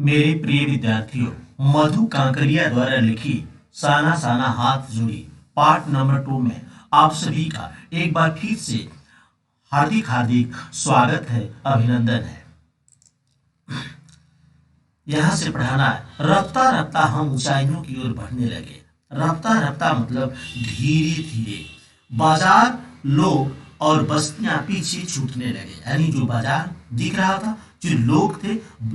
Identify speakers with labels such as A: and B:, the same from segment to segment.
A: मेरे प्रिय विद्यार्थियों, मधु कांकरिया द्वारा लिखी साना साना हाथ जोड़ी पाठ नंबर 2 में आप सभी का एक बार फिर से हार्दिक हार्दिक स्वागत है, अभिनंदन है। यहाँ से पढ़ाना है। रफ्ता रफ्ता हम ऊंचाइयों की ओर बढ़ने लगे। रफ्ता रफ्ता मतलब धीरे धीरे। बाजार, लोग और बस्तियां पीछे छूटने लगे। यानी जो बाजार दिख रहा था, जो लोग थे,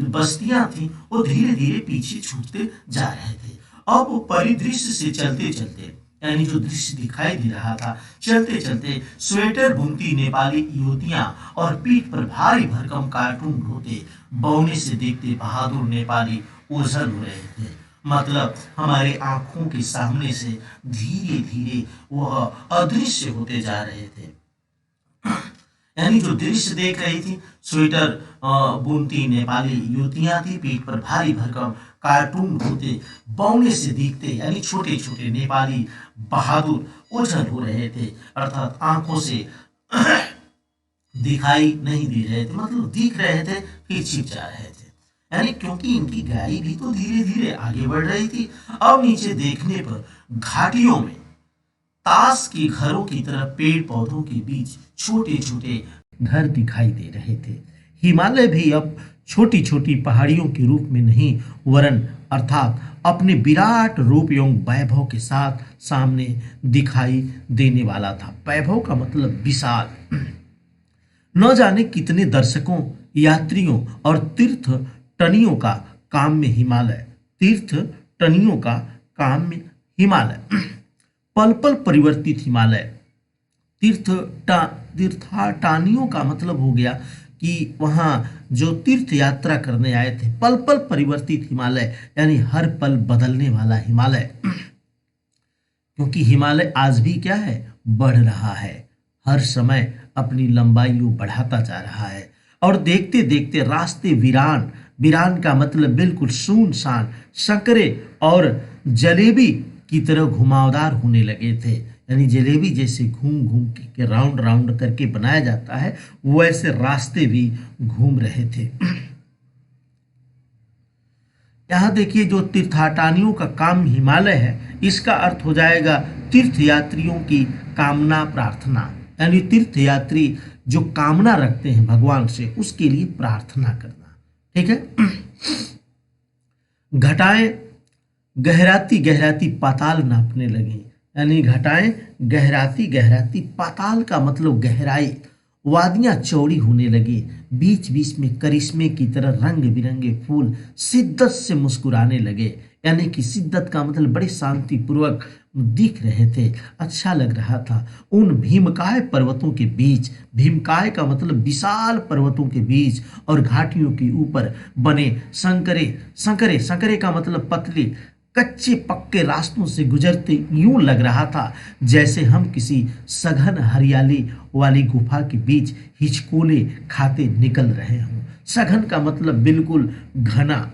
A: बस्तियां थी, वो धीरे धीरे पीछे छूटते जा रहे थे। अब वो परिदृश्य से चलते चलते, यानी जो दृश्य दिखाई दे रहा था, चलते चलते स्वेटर बुनती नेपाली युवतियां और पीठ पर भारी भरकम कार्टून ढोते बौने से देखते बहादुर नेपाली ओझल हो रहे थे। मतलब हमारे आंखों के सामने से धीरे धीरे वह अदृश्य होते जा रहे थे। यानी जो दृश्य देख रही थी, स्वेटर बुनती नेपाली युवतियां थी, पीठ पर भारी भरकम कार्टून ढोते बौने से दिखते, यानी छोटे छोटे नेपाली बहादुर ओझल हो रहे थे। अर्थात आंखों से दिखाई नहीं दे रहे थे, मतलब दिख रहे थे फिर छिप जा रहे थे। यानी क्योंकि इनकी गाड़ी भी तो धीरे धीरे आगे बढ़ रही थी। अब नीचे देखने पर घाटियों में ताश के घरों की तरह पेड़ पौधों के बीच छोटे छोटे घर दिखाई दे रहे थे। हिमालय भी अब छोटी छोटी पहाड़ियों के रूप में नहीं, वरन अर्थात अपने विराट रूप एवं वैभव के साथ सामने दिखाई देने वाला था। वैभव का मतलब विशाल। न जाने कितने दर्शकों, यात्रियों और तीर्थ टनियों का काम में हिमालय, तीर्थ टनियों का काम में हिमालय, पल पल परिवर्तित हिमालय। तीर्थाटानियों का मतलब हो गया कि वहाँ जो तीर्थ यात्रा करने आए थे। पल पल परिवर्तित हिमालय यानी हर पल बदलने वाला हिमालय। क्योंकि हिमालय आज भी क्या है, बढ़ रहा है, हर समय अपनी लंबाई को बढ़ाता जा रहा है। और देखते देखते रास्ते वीरान, वीरान का मतलब बिल्कुल सुनसान, संकरे और जलेबी की तरह घुमावदार होने लगे थे। यानी जलेबी जैसे घूम घूम के राउंड राउंड करके बनाया जाता है, वैसे रास्ते भी घूम रहे थे। यहाँ देखिए, जो तीर्थाटानियों का काम हिमालय है, इसका अर्थ हो जाएगा तीर्थयात्रियों की कामना प्रार्थना। यानी तीर्थयात्री जो कामना रखते हैं भगवान से, उसके लिए प्रार्थना करना। ठीक है। घटाएं गहराती गहराती पाताल नापने लगी। यानी घटाएं गहराती गहराती, पाताल का मतलब गहराई। वादियां चौड़ी होने लगी, बीच बीच में करिश्मे की तरह रंग बिरंगे फूल शिद्दत से मुस्कुराने लगे। यानी कि शिद्दत का मतलब बड़े शांतिपूर्वक दिख रहे थे, अच्छा लग रहा था। उन भीमकाय पर्वतों के बीच, भीमकाय का मतलब विशाल पर्वतों के बीच और घाटियों के ऊपर बने संकरे, संकरे, संकरे का मतलब पतले कच्चे पक्के रास्तों से गुजरते यूं लग रहा था जैसे हम किसी सघन हरियाली वाली गुफा के बीच हिचकोले खाते निकल रहे हों। सघन का मतलब बिल्कुल घना।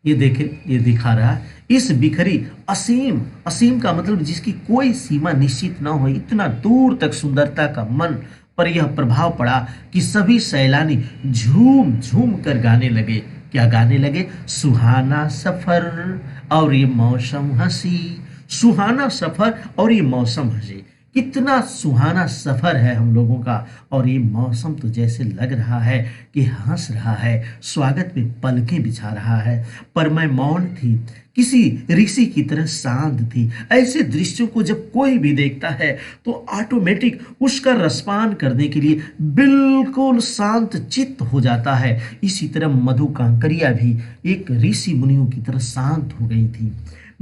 A: ये देखें, ये दिखा रहा है इस बिखरी, असीम, असीम का मतलब जिसकी कोई सीमा निश्चित न हो, इतना दूर तक सुंदरता का मन पर यह प्रभाव पड़ा कि सभी सैलानी झूम झूम कर गाने लगे। क्या गाने लगे? सुहाना सफर और ये मौसम हंसी। सुहाना सफर और ये मौसम हंसी। कितना सुहाना सफर है हम लोगों का, और ये मौसम तो जैसे लग रहा है कि हंस रहा है, स्वागत में पलकें बिछा रहा है। पर मैं मौन थी, किसी ऋषि की तरह शांत थी। ऐसे दृश्यों को जब कोई भी देखता है तो ऑटोमेटिक उसका रसपान करने के लिए बिल्कुल शांत चित्त हो जाता है। इसी तरह मधु कांकरिया भी एक ऋषि मुनियों की तरह शांत हो गई थी।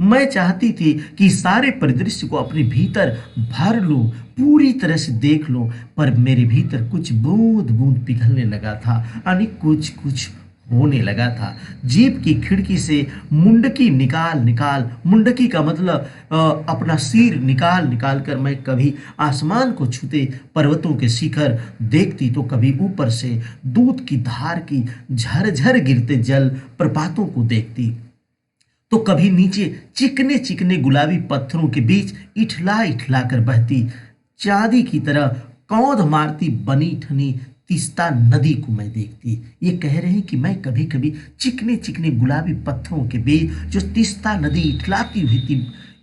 A: मैं चाहती थी कि सारे परिदृश्य को अपने भीतर भर लूं, पूरी तरह से देख लूं, पर मेरे भीतर कुछ बूंद बूंद पिघलने लगा था, यानी कुछ कुछ होने लगा था। जीप की खिड़की से मुंडकी निकाल निकाल, मुंडकी का मतलब अपना सिर निकाल निकाल कर मैं कभी आसमान को छूते पर्वतों के शिखर देखती, तो कभी ऊपर से दूध की धार की झरझर गिरते जल प्रपातों को देखती, तो कभी नीचे चिकने चिकने गुलाबी पत्थरों के बीच इठला इठला कर बहती चांदी की तरह कौंध मारती बनी ठनी तीस्ता नदी को मैं देखती। ये कह रहे हैं कि मैं कभी कभी चिकने चिकने गुलाबी पत्थरों के बीच जो तीस्ता नदी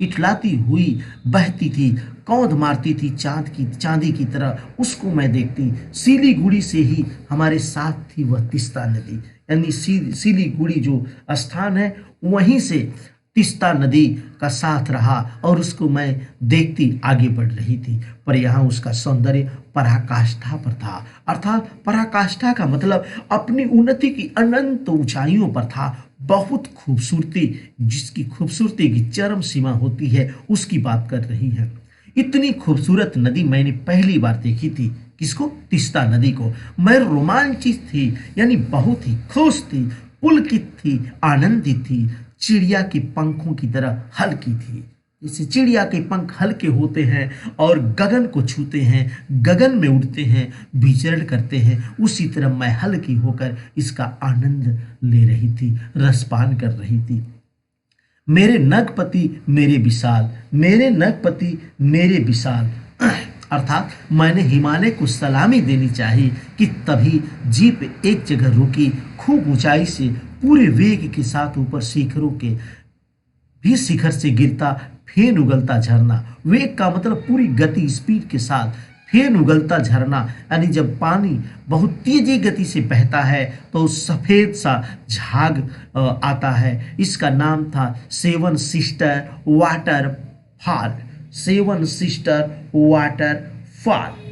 A: इठलाती हुई बहती थी, कौंध मारती थी चांदी की तरह, उसको मैं देखती। सिलीगुड़ी से ही हमारे साथ थी वह तीस्ता नदी, यानी सिलीगुड़ी जो स्थान है वहीं से तीस्ता नदी का साथ रहा और उसको मैं देखती आगे बढ़ रही थी। पर यहाँ उसका सौंदर्य पराकाष्ठा पर था, अर्थात पराकाष्ठा का मतलब अपनी उन्नति की अनंत ऊंचाइयों पर था। बहुत खूबसूरती, जिसकी खूबसूरती की चरम सीमा होती है, उसकी बात कर रही है। इतनी खूबसूरत नदी मैंने पहली बार देखी थी। किसको? तीस्ता नदी को। मैं रोमांचित थी, यानी बहुत ही खुश थी, पुलकित थी, आनंदित थी, चिड़िया के पंखों की तरह हल्की थी। जैसे चिड़िया के पंख हल्के होते हैं और गगन को छूते हैं, गगन में उड़ते हैं, विचरण करते हैं, उसी तरह मैं हल्की होकर इसका आनंद ले रही थी, रसपान कर रही थी। मेरे नगपति मेरे विशाल, मेरे नगपति मेरे विशाल, अर्थात मैंने हिमालय को सलामी देनी चाहिए कि तभी जीप एक जगह रुकी। खूब ऊंचाई से पूरे वेग के साथ ऊपर शिखरों के भी शिखर से गिरता फेन उगलता झरना। वेग का मतलब पूरी गति, स्पीड के साथ फेन उगलता झरना, यानी जब पानी बहुत तेजी गति से बहता है तो सफेद सा झाग आता है। इसका नाम था seven sister waterfall. Seven sister waterfall.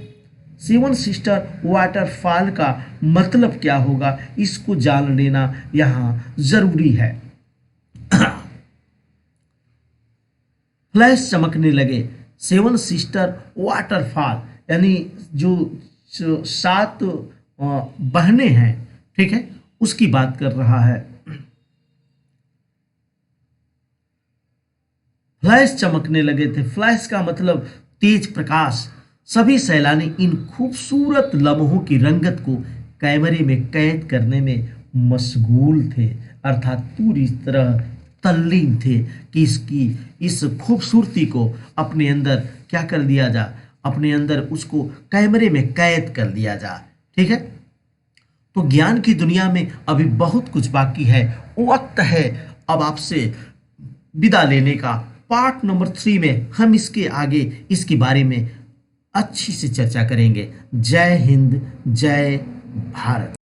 A: Seven sister waterfall का मतलब क्या होगा, इसको जान लेना यहाँ जरूरी है। फ्लैश चमकने लगे। सेवन सिस्टर वाटरफॉल यानी जो 7 बहनें हैं, ठीक है, उसकी बात कर रहा है। फ्लैश चमकने लगे थे। फ्लैश का मतलब तेज प्रकाश। सभी सैलानी इन खूबसूरत लम्हों की रंगत को कैमरे में कैद करने में मशगूल थे, अर्थात पूरी तरह तल्लीन थे कि इस खूबसूरती को अपने अंदर क्या कर दिया जा, अपने अंदर उसको कैमरे में कैद कर दिया जा। ठीक है, तो ज्ञान की दुनिया में अभी बहुत कुछ बाकी है। वक्त है अब आपसे विदा लेने का। पार्ट नंबर 3 में हम इसके आगे इसके बारे में अच्छी से चर्चा करेंगे। जय हिंद, जय भारत।